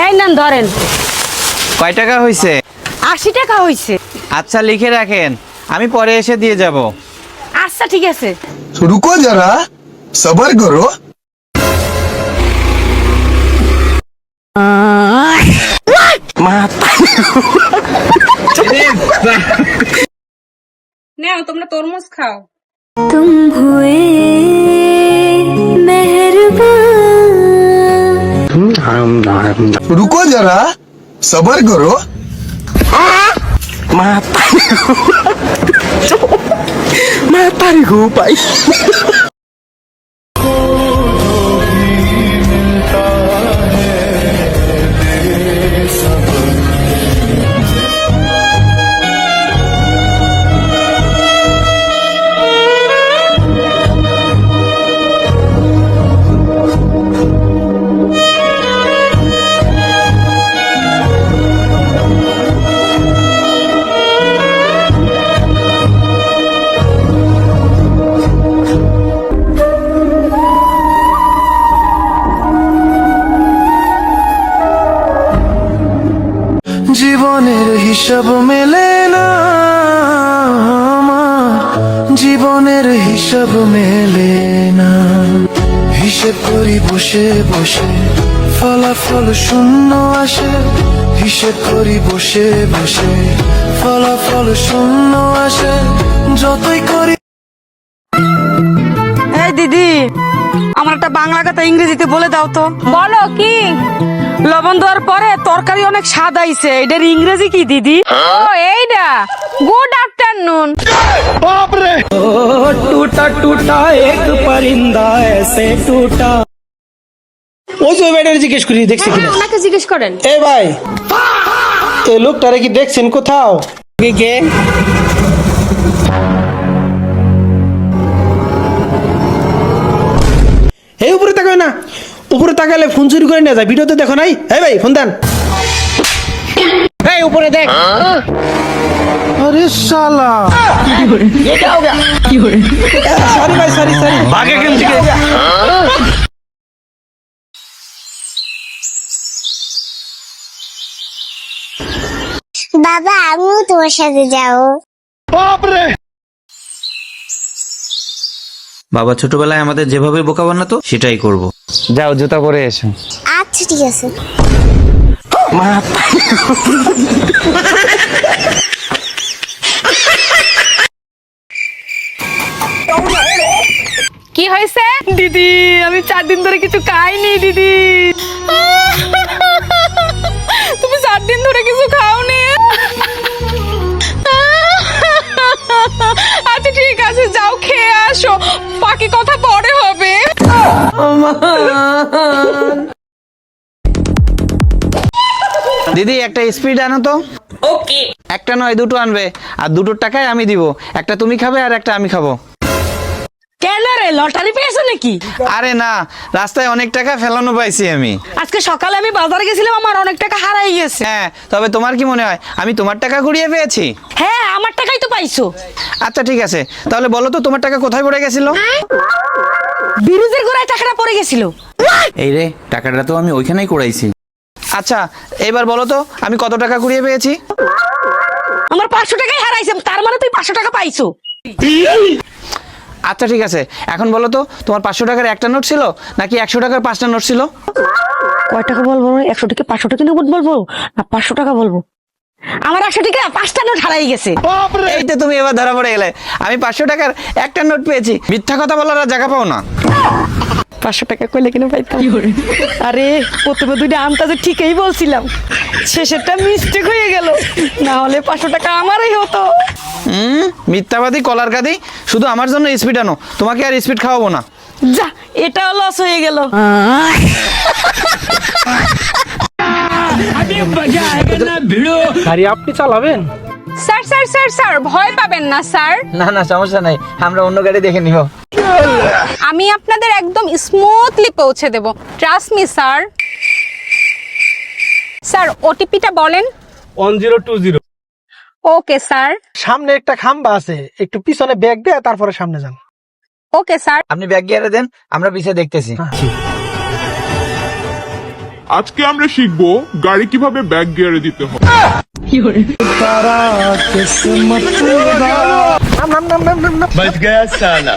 এই নেন ধরেন। কয় টাকা হয়েছে? 80 টাকা হয়েছে। আচ্ছা লিখে রাখেন, আমি পরে এসে দিয়ে যাব। আচ্ছা ঠিক আছে। रुको जरा सबर करो। নাও তোমরা তরমুজ খাও। तुम हुए मेहरबान। रुको जरा सबर करो। জীবনের হিসাব মেলে না আমার, জীবনের হিসাব মেলে না। হিসেব করি বসে বসে, ফলাফল শূন্য আসে। হিসেব করি বসে বসে, ফলাফল শূন্য আসে। যতই করি। এই দিদি, আমার একটা বাংলা কথা ইংরেজিতে বলে দাও তো। বলো কি? লবণ দেওয়ার পরে তরকারি অনেক স্বাদ আইছে, এটার ইংরেজি কি দিদি? ও এইটা গুড আফটারনুন। ওই যে ব্যাটারি জিজ্ঞেস করি দেখছি কিনা। ওনাকে জিজ্ঞেস করেন। এ ভাই, এই লোকটারে কি দেখছেন কোথাও? কে কে? এই উপরে তাকায় না, উপরে তাকালে ফোন চুরি করে নিয়ে যায়। ভিডিওতে দেখো নাই? এই ভাই ফোন দেন। এই উপরে দেখ। আরে শালা, সরি ভাই, সরি সরি। ভাগে কেন থেকে? বাবা আমিও তোমার সাথে যাও। বাবা ছোটবেলায় আমাদের যেভাবে বোকা বানাতো সেটাই করব। যাও জুতা পরে এসো। আচ্ছা ঠিক আছে। কি হয়েছে? দিদি আমি 4 দিন ধরে কিছু খাইনি দিদি। তুমি 4 দিন ধরে কিছু খাওনি? আচ্ছা ঠিক আছে, যাও খেয়ে আসো, বাকি কথা পরে হবে। দিদি একটা স্পিড আনো তো। ওকে। একটা নয় দুটো আনবে, আর দুটোর টাকায় আমি দিব। একটা তুমি খাবে আর একটা আমি খাবো। কেন রে, লটারি পেয়েছো নাকি? আরে না, রাস্তায় অনেক টাকা ফেলানো পাইছি আমি। আজকে সকালে আমি বাজারে গেছিলাম, আমার অনেক টাকা হারাই গেছে। হ্যাঁ, তবে তোমার কি মনে হয় আমি তোমার টাকা কুড়িয়ে পেয়েছি? হ্যাঁ, আমার টাকাই তো পাইছো। আচ্ছা ঠিক আছে, তাহলে বলো তো তোমার টাকা কোথায় পড়ে গেছিল? বিরুজের গোড়ায় টাকাটা পড়ে গেছিল। এই রে, টাকাটা তো আমি ওইখানেই কুড়াইছি। আচ্ছা এবার বলো তো আমি কত টাকা কুড়িয়ে পেয়েছি? আমার 500 টাকাই হারাইছে, তার মানে তুই 500 টাকা পাইছো। আচ্ছা ঠিক আছে, এখন বলো তো তোমার 500 টাকার একটা নোট ছিল নাকি 100 টাকার 5টা নোট ছিল? কয় টাকা বলবো? 100 টাকা 500 টাকা নোট বলবো না 500 টাকা বলবো? আমার 100 টাকা 5টা নোট হারাই গেছে। এই তো তুমি এবার ধরা পড়ে গেলে। আমি 500 টাকার একটা নোট পেয়েছি। মিথ্যা কথা বলার আর জায়গা পাও না। 500 টাকা কইলে কিনা পাইতাম। আরে প্রথমে দুইটা আন্দাজে ঠিকই বলছিলাম, শেষেরটা মিস্টেক হয়ে গেল, না হলে 500 টাকা আমারই হতো। মিথ্যাবাদী কলার কাঁদি। শুধু আমার জন্য স্পিড আনো, তোমাকে আর স্পিড খাওয়াবো না। যা, এটাও লস হয়ে গেল। গাড়ি আপনি চালাবেন? স্যার স্যার স্যার স্যার, ভয় পাবেন না স্যার। না না সমস্যা নাই, আমরা অন্য গাড়ি দেখে নিব। আমি আপনাদের একদম স্মুথলি পৌঁছে দেব, ট্রাস্ট মি স্যার। স্যার ওটিপিটা বলেন। 1020। Okay sir. সামনে একটা খাম্বা আছে, একটু পিছনে ব্যাগ দিয়ে তারপরে সামনে যান। Okay sir. আপনি ব্যাগ গিয়ারে দেন, আমরা পিছে দেখতেছি। আজকে আমরা শিখবো গাড়ি কিভাবে ব্যাক গিয়ারে দিতে হয়। बच गया साला